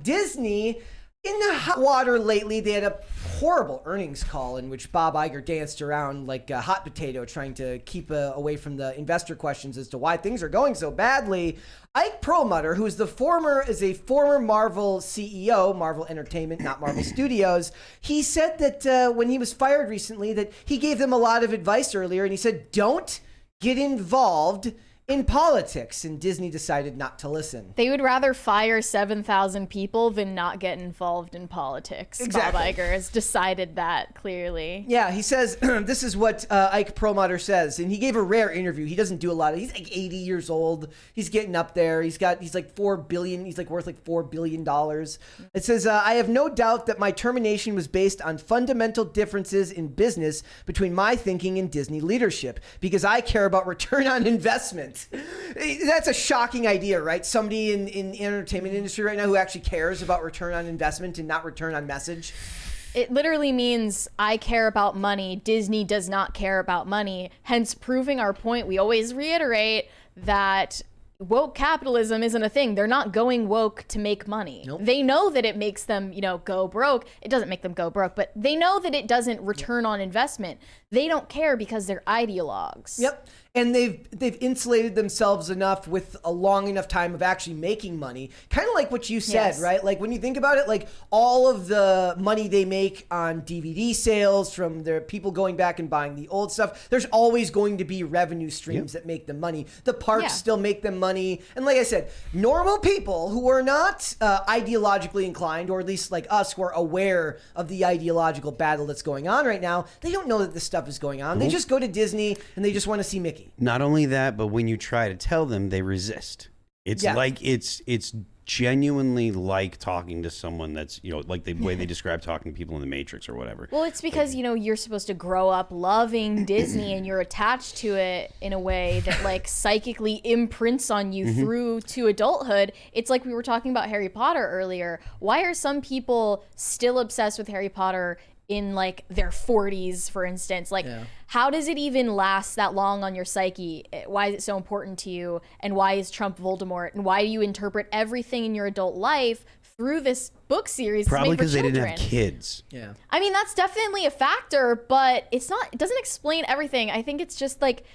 Disney in the hot water lately. They had a horrible earnings call in which Bob Iger danced around like a hot potato trying to keep away from the investor questions as to why things are going so badly. Ike Perlmutter, who is a former Marvel CEO, Marvel Entertainment, not Marvel Studios, he said that when he was fired recently that he gave them a lot of advice earlier, and he said, don't get involved in politics, and Disney decided not to listen. They would rather fire 7,000 people than not get involved in politics. Exactly. Bob Iger has decided that clearly. Yeah, he says, this is what Ike Perlmutter says, and he gave a rare interview. He doesn't do a lot of, he's like 80 years old. He's getting up there. He's like 4 billion. He's like worth like $4 billion. It says, I have no doubt that my termination was based on fundamental differences in business between my thinking and Disney leadership, because I care about return on investment. That's a shocking idea, right? Somebody in the entertainment industry right now who actually cares about return on investment and not return on message. It literally means I care about money. Disney does not care about money. Hence proving our point. We always reiterate that woke capitalism isn't a thing. They're not going woke to make money. Nope. They know that it makes them, go broke. It doesn't make them go broke, but they know that it doesn't return on investment. They don't care because they're ideologues. Yep. And they've insulated themselves enough with a long enough time of actually making money. Kind of like what you said, Yes. right? Like when you think about it, like all of the money they make on DVD sales from their people going back and buying the old stuff, there's always going to be revenue streams that make them money. The parks still make them money. And like I said, normal people who are not ideologically inclined, or at least like us who are aware of the ideological battle that's going on right now, they don't know that this stuff is going on. They just go to Disney and they just want to see Mickey. Not only that, but when you try to tell them, they resist. It's like it's genuinely like talking to someone that's, like the way they describe talking to people in the Matrix or whatever. Well, it's because, you're supposed to grow up loving Disney and you're attached to it in a way that like psychically imprints on you through to adulthood. It's like we were talking about Harry Potter earlier. Why are some people still obsessed with Harry Potter in like their 40s, for instance? Like, how does it even last that long on your psyche? Why is it so important to you? And why is Trump Voldemort? And why do you interpret everything in your adult life through this book series? Probably because they didn't have kids. Yeah. I mean, that's definitely a factor, but it doesn't explain everything. I think it's just like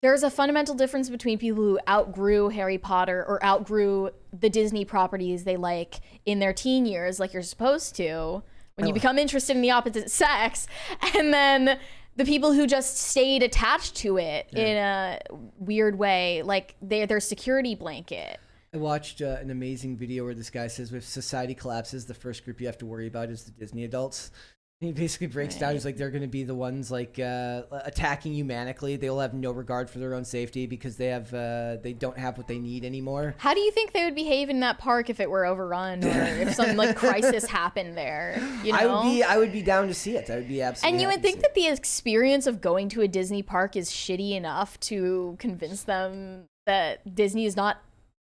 there's a fundamental difference between people who outgrew Harry Potter or outgrew the Disney properties they like in their teen years, like you're supposed to when you become interested in the opposite sex, and then the people who just stayed attached to it in a weird way, like they're their security blanket. I watched an amazing video where this guy says, if society collapses, the first group you have to worry about is the Disney adults. He basically breaks down. He's like, they're going to be the ones like attacking you manically. They'll have no regard for their own safety because they don't have what they need anymore. How do you think they would behave in that park if it were overrun or if some like crisis happened there? I would be down to see it. I would be absolutely. And you would think that the experience of going to a Disney park is shitty enough to convince them that Disney is not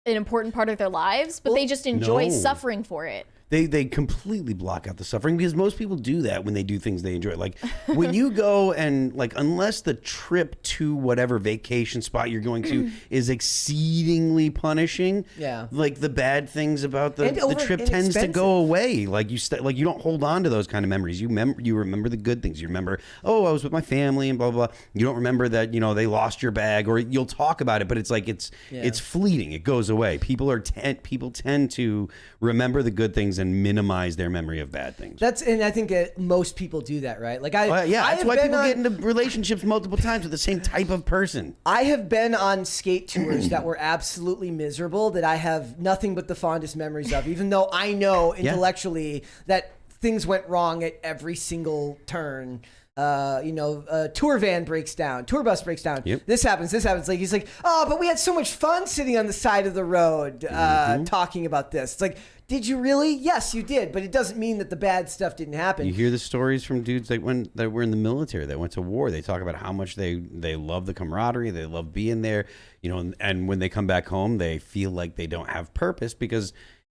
an important part of their lives, but they just enjoy suffering for it. They completely block out the suffering because most people do that when they do things they enjoy. Like when you go and like, unless the trip to whatever vacation spot you're going to is exceedingly punishing, like the bad things about the trip tends to go away. Like you don't hold on to those kind of memories. You remember the good things. You remember, oh, I was with my family and blah, blah, blah. You don't remember that, they lost your bag, or you'll talk about it, but it's like, it's fleeting. It goes away. People tend to remember the good things and minimize their memory of bad things. And I think most people do that, right? Like that's why people get into relationships multiple times with the same type of person. I have been on skate tours that were absolutely miserable that I have nothing but the fondest memories of, even though I know intellectually that things went wrong at every single turn. Tour van breaks down, tour bus breaks down. This happens. Like he's like, oh, but we had so much fun sitting on the side of the road talking about this. It's like, did you really? Yes, you did, but it doesn't mean that the bad stuff didn't happen. You hear the stories from dudes that were in the military, that went to war. They talk about how much they love the camaraderie, they love being there, and when they come back home, they feel like they don't have purpose because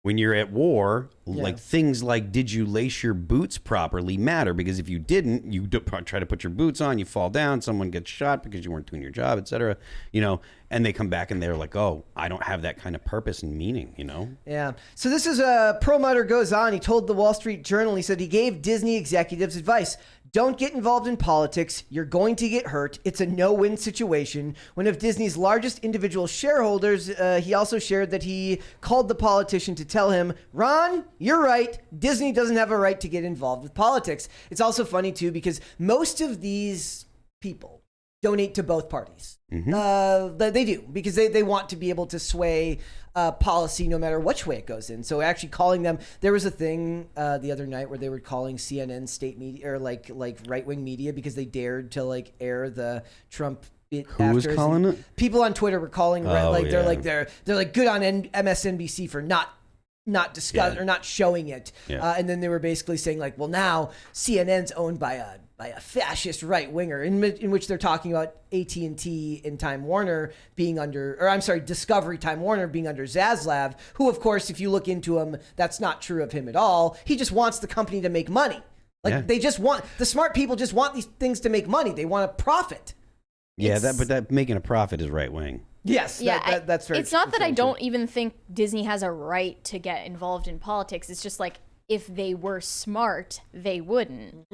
when you're at war, Yeah. like things like did you lace your boots properly matter, because if you didn't, you try to put your boots on, you fall down, someone gets shot because you weren't doing your job, etc. You know, and they come back and they're like, oh, I don't have that kind of purpose and meaning, you know? Yeah. So this is Perlmutter goes on. He told the Wall Street Journal, he said he gave Disney executives advice. Don't get involved in politics. You're going to get hurt. It's a no-win situation. One of Disney's largest individual shareholders, he also shared that he called the politician to tell him, Ron, you're right. Disney doesn't have a right to get involved with politics. It's also funny, too, because most of these people donate to both parties. They do, because they want to be able to sway policy no matter which way it goes in. So actually calling them, there was a thing the other night where they were calling CNN state media, or like right-wing media, because they dared to like air the Trump bit. Who was calling it? People on Twitter were calling Oh, they're yeah. they're like good on MSNBC for not discuss or not showing it. Yeah. And then they were basically saying like, well, now CNN's owned by a fascist right winger, in which they're talking about AT&T and Time Warner being under, or I'm sorry, Discovery Time Warner being under Zaslav, who of course, if you look into him, that's not true of him at all. He just wants the company to make money. Like they just want, the smart people just want these things to make money. They want to profit. Yeah, but that making a profit is right wing. Yes, Yeah, that's very. It's not that I true. don't even think Disney has a right to get involved in politics. It's just like if they were smart, they wouldn't.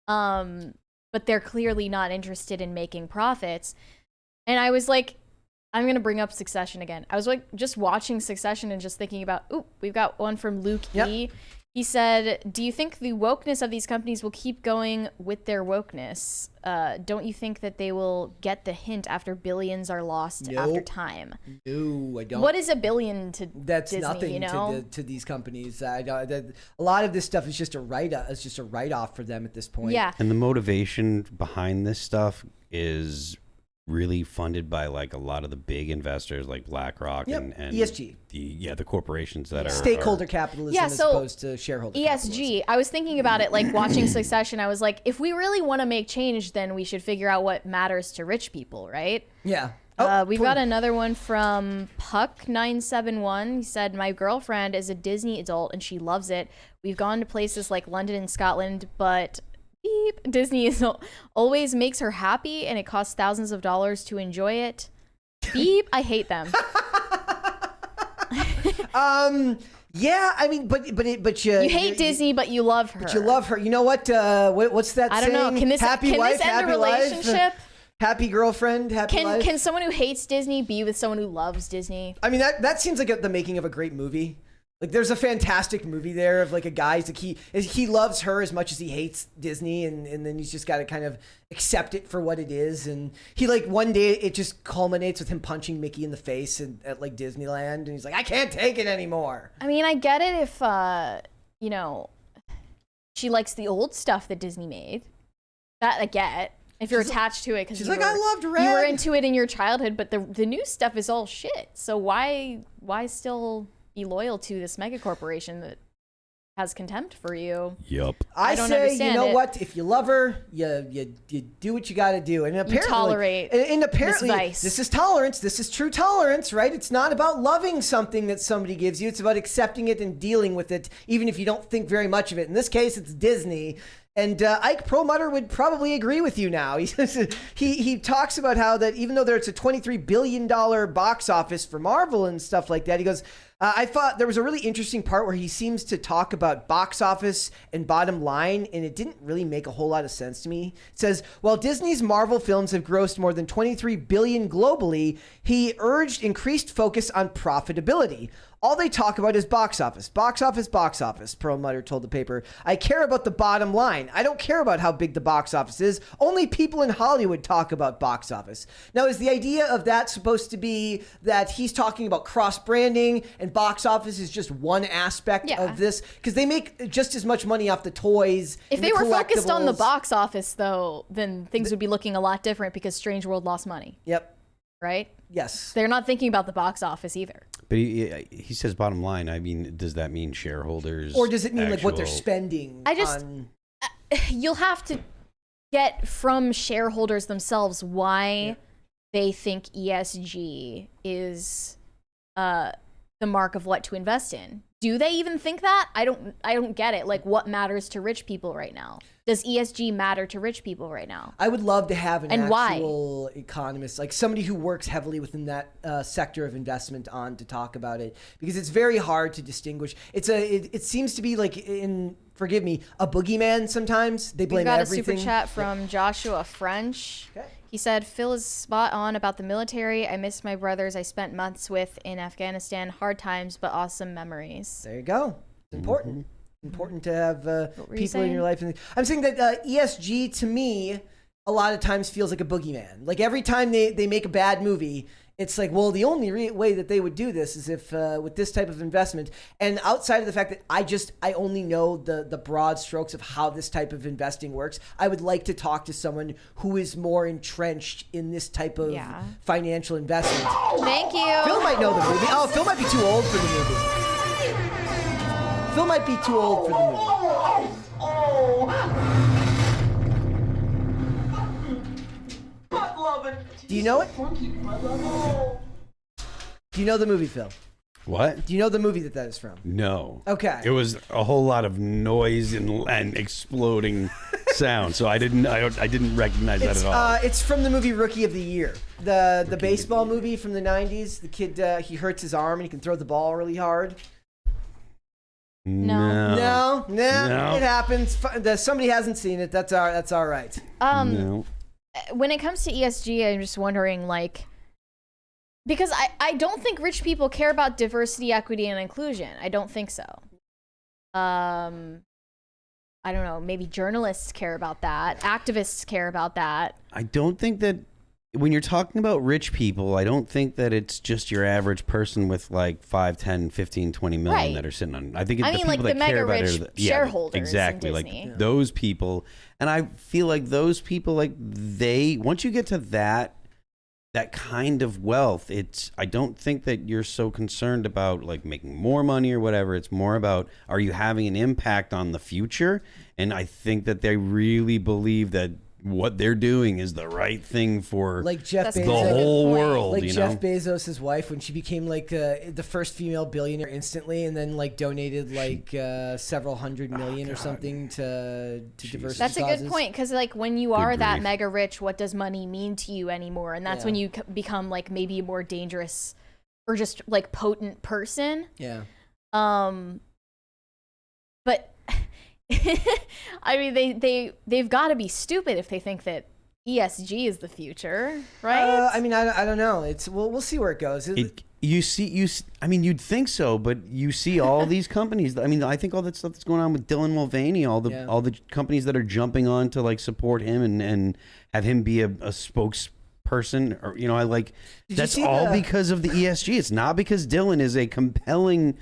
But they're clearly not interested in making profits. And I was like, I'm gonna bring up Succession again. I was like just watching Succession and just thinking about, we've got one from Luke E. He said, do you think the wokeness of these companies will keep going with their wokeness? Don't you think that they will get the hint after billions are lost after time? No, I don't. What is a billion to That's Disney, nothing you know? to these companies. A lot of this stuff is just a write-off for them at this point. Yeah. And the motivation behind this stuff is really funded by like a lot of the big investors like BlackRock and ESG. The corporations that are Stakeholder capitalism as opposed to shareholder capitalism. ESG. I was thinking about it, like watching Succession. I was like, if we really want to make change, then we should figure out what matters to rich people, right? Yeah. We've got another one from Puck971. He said, my girlfriend is a Disney adult and she loves it. We've gone to places like London and Scotland, but Disney always makes her happy and it costs thousands of dollars to enjoy it. I hate them. Yeah, I mean, but you hate Disney, but you love her. But you love her. You know what? What's that I don't saying? know. Can this happy wife, end happy a relationship? life? Happy girlfriend, happy life. Can someone who hates Disney be with someone who loves Disney? I mean, that seems like the making of a great movie. Like, there's a fantastic movie there of like a guy, like he loves her as much as he hates Disney, and then he's just got to kind of accept it for what it is. And he like one day it just culminates with him punching Mickey in the face at like Disneyland, and he's like, I can't take it anymore. I mean, I get it if she likes the old stuff that Disney made. That I get. If you're attached to it, because she's like, I loved Red. You were into it in your childhood, but the new stuff is all shit. So why still be loyal to this mega corporation that has contempt for you? Yep. I don't say, understand you know it. what? If you love her, you do what you got to do, and apparently, tolerate and apparently, this vice. this is tolerance. This is true tolerance, right? It's not about loving something that somebody gives you. It's about accepting it and dealing with it, even if you don't think very much of it. In this case, it's Disney. And Ike Perlmutter would probably agree with you now. He talks about how that even though there's a $23 billion box office for Marvel and stuff like that, he goes, I thought there was a really interesting part where he seems to talk about box office and bottom line, and it didn't really make a whole lot of sense to me. It says, while Disney's Marvel films have grossed more than $23 billion globally, he urged increased focus on profitability. All they talk about is box office, box office, box office, Perlmutter told the paper. I care about the bottom line. I don't care about how big the box office is. Only people in Hollywood talk about box office. Now, is the idea of that supposed to be that he's talking about cross-branding and box office is just one aspect of this? Because they make just as much money off the toys. If and they the were focused on the collectibles. box office, though, then things would be looking a lot different because Strange World lost money. Yep. Right? Yes. They're not thinking about the box office either. But he says bottom line. I mean, does that mean shareholders? Or does it mean like what they're actual- spending? You'll have to get from shareholders themselves why they think ESG is the mark of what to invest in. do they even think that? I don't get it. Like, what matters to rich people right now? Does ESG matter to rich people right now? I would love to have an And actual economist, like somebody who works heavily within that sector of investment, on to talk about it, because it's very hard to distinguish. It seems to be like, forgive me, a boogeyman sometimes. They blame We got everything. a super chat from Joshua French. Okay. He said, Phil is spot on about the military. I miss my brothers I spent months with in Afghanistan. Hard times, but awesome memories. There you go. It's important. Important to have people in saying? your life. I'm saying that ESG, to me, a lot of times feels like a boogeyman. Like every time they make a bad movie, it's like, well, the only way that they would do this is if with this type of investment. And outside of the fact that I only know the broad strokes of how this type of investing works, I would like to talk to someone who is more entrenched in this type of financial investment. Thank you. Phil might know the movie. Oh, Phil might be too old for the movie. Phil might be too old for the movie. Do you know it? Do you know the movie, Phil? What? Do you know the movie that is from? No. Okay. It was a whole lot of noise and exploding sound, so I didn't recognize that at all. It's from the movie Rookie of the Year, the baseball movie from the 90s. The kid he hurts his arm and he can throw the ball really hard. No. It happens. Somebody hasn't seen it. That's all right. No. When it comes to ESG, I'm just wondering, like, because I don't think rich people care about diversity, equity, and inclusion. I don't think so. I don't know. Maybe journalists care about that. Activists care about that. I don't think that when you're talking about rich people, I don't think that it's just your average person with like 5, 10, 15, 20 million Right. that are sitting on. I think it's I the mean, people like that the care mega about rich it. shareholders in exactly. Disney. Like those people. And I feel like those people, like once you get to that kind of wealth, I don't think that you're so concerned about like making more money or whatever. It's more about, are you having an impact on the future? And I think that they really believe that what they're doing is the right thing for Like Jeff That's the Bezos. good. whole Point. world. Like you Jeff know? Bezos' wife, when she became like the first female billionaire instantly, and then like donated like several hundred million or something to diversity That's a causes. good point, because like when you are that grief. mega rich, what does money mean to you anymore? And that's when you become like maybe a more dangerous or just like potent person. Yeah. But I mean, they've got to be stupid if they think that ESG is the future, right? I mean, I don't know. We'll see where it goes. I mean, you'd think so, but you see all these companies. I mean, I think all that stuff that's going on with Dylan Mulvaney, all the companies that are jumping on to like support him and have him be a spokesperson, or I like that's all because of the ESG. It's not because Dylan is a compelling,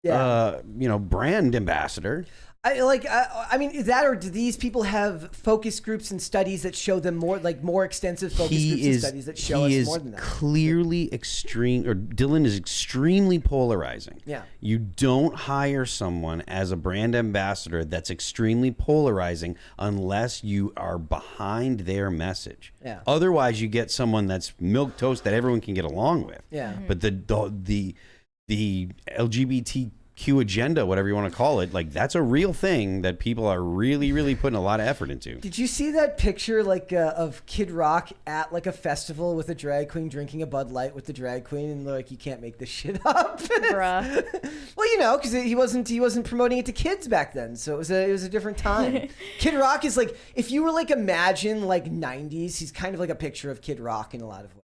brand ambassador. I mean, is that, or do these people have focus groups and studies that show them more extensive focus groups and studies that show us more than that? Clearly Dylan is extremely polarizing. Yeah. You don't hire someone as a brand ambassador that's extremely polarizing unless you are behind their message. Yeah. Otherwise, you get someone that's milquetoast that everyone can get along with. Yeah. But the LGBTQ agenda, whatever you want to call it, like that's a real thing that people are really, really putting a lot of effort into. Did you see that picture of Kid Rock at like a festival with a drag queen drinking a Bud Light with the drag queen, and like, you can't make this shit up, Bruh. Well, because he wasn't promoting it to kids back then, so it was a different time. Kid Rock is like, if you were like imagine like 90s, he's kind of like a picture of Kid Rock in a lot of ways.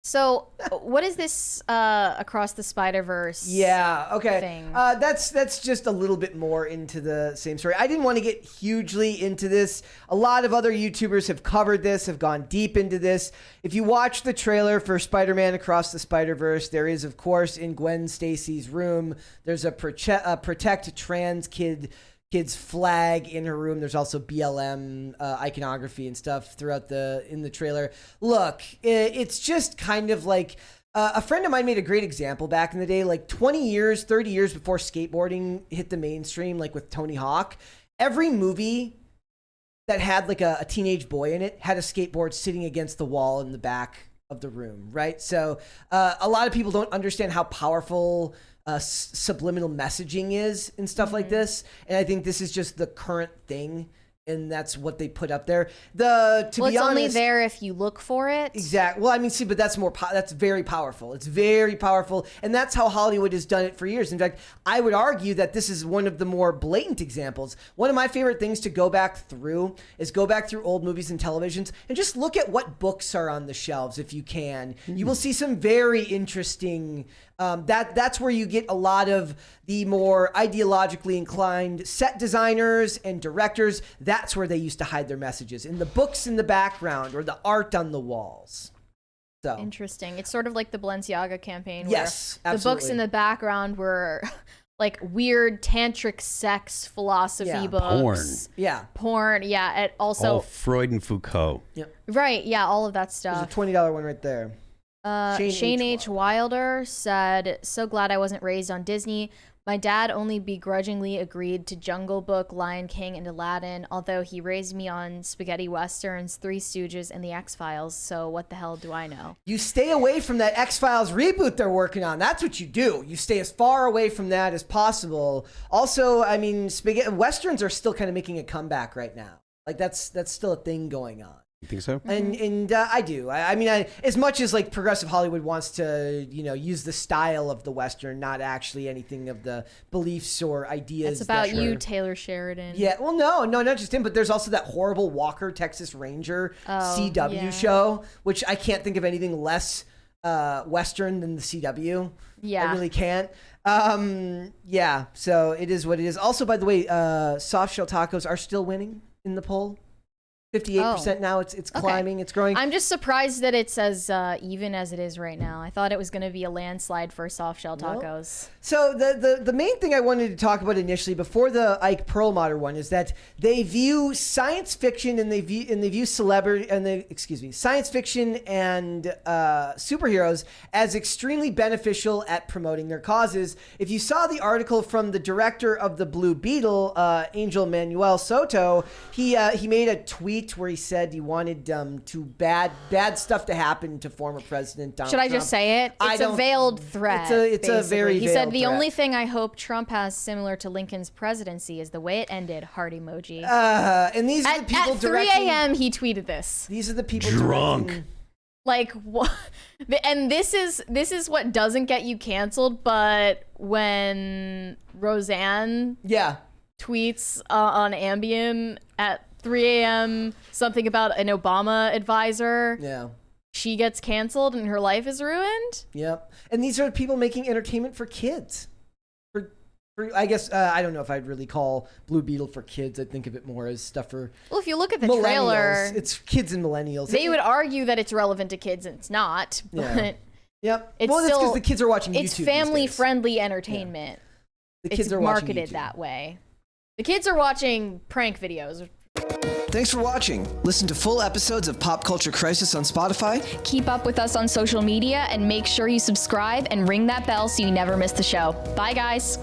So, what is this Across the Spider-Verse? Yeah, okay. Thing? That's just a little bit more into the same story. I didn't want to get hugely into this. A lot of other YouTubers have covered this, have gone deep into this. If you watch the trailer for Spider-Man Across the Spider-Verse, there is, of course, in Gwen Stacy's room, there's a protect trans kid's flag in her room. There's also BLM iconography and stuff in the trailer. Look, it's just kind of like a friend of mine made a great example back in the day, like 20 years, 30 years before skateboarding hit the mainstream, like with Tony Hawk. Every movie that had like a teenage boy in it had a skateboard sitting against the wall in the back of the room, right? So a lot of people don't understand how powerful subliminal messaging is and stuff like this. And I think this is just the current thing. And that's what they put up there. It's only there if you look for it. Exactly. Well, I mean, see, but that's that's very powerful. It's very powerful. And that's how Hollywood has done it for years. In fact, I would argue that this is one of the more blatant examples. One of my favorite things to go back through is go back through old movies and televisions and just look at what books are on the shelves if you can. You will see some very interesting... that's where you get a lot of the more ideologically inclined set designers and directors. That's where they used to hide their messages, in the books in the background or the art on the walls. So interesting. It's sort of like the Balenciaga campaign. Yes, where absolutely. The books in the background were like weird tantric sex philosophy books. Porn. Yeah. It also all Freud and Foucault. Yep. Right. Yeah. All of that stuff. There's a $20 one right there. Shane H. Wilder said, "So glad I wasn't raised on Disney. My dad only begrudgingly agreed to Jungle Book, Lion King, and Aladdin, although he raised me on spaghetti westerns, Three Stooges, and The X-Files, so what the hell do I know?" You stay away from that X-Files reboot they're working on. That's what you do. You stay as far away from that as possible. Also, I mean, spaghetti westerns are still kind of making a comeback right now. Like, that's still a thing going on. You think so? And I do. I mean, as much as like progressive Hollywood wants to, use the style of the Western, not actually anything of the beliefs or ideas. It's about you, Taylor Sheridan. Yeah. Well, no, not just him, but there's also that horrible Walker, Texas Ranger CW show, which I can't think of anything less Western than the CW. Yeah. I really can't. Yeah. So it is what it is. Also, by the way, soft shell tacos are still winning in the poll. 58% now. It's climbing. It's growing. I'm just surprised that it's as even as it is right now. I thought it was going to be a landslide for soft shell tacos. So the main thing I wanted to talk about initially before the Ike Perlmutter one is that they view science fiction and they view science fiction and superheroes as extremely beneficial at promoting their causes. If you saw the article from the director of the Blue Beetle, Angel Manuel Soto, he made a tweet where he said he wanted to bad stuff to happen to former President Donald Trump. Should I just say it? It's a veiled threat. It's a very He veiled said the threat. only thing I hope Trump has similar to Lincoln's presidency is the way it ended. Heart emoji. And these are the people at 3 a.m. he tweeted this. These are the people drunk. Like what? And this is what doesn't get you canceled. But when Roseanne tweets on Ambien at 3 a.m. something about an Obama advisor, she gets canceled and her life is ruined. Yep. And these are people making entertainment for kids. For I guess I don't know if I'd really call Blue Beetle for kids. I'd think of it more as stuff for Well, if you look at the millennials. trailer, It's kids and millennials. They would argue that it's relevant to kids and it's not. But Yep. It's well, that's still because the kids are watching YouTube. It's family-friendly entertainment. The kids it's are watching marketed YouTube. that way. The kids are watching prank videos. Thanks for watching. Listen to full episodes of Pop Culture Crisis on Spotify. Keep up with us on social media and make sure you subscribe and ring that bell so you never miss the show. Bye, guys.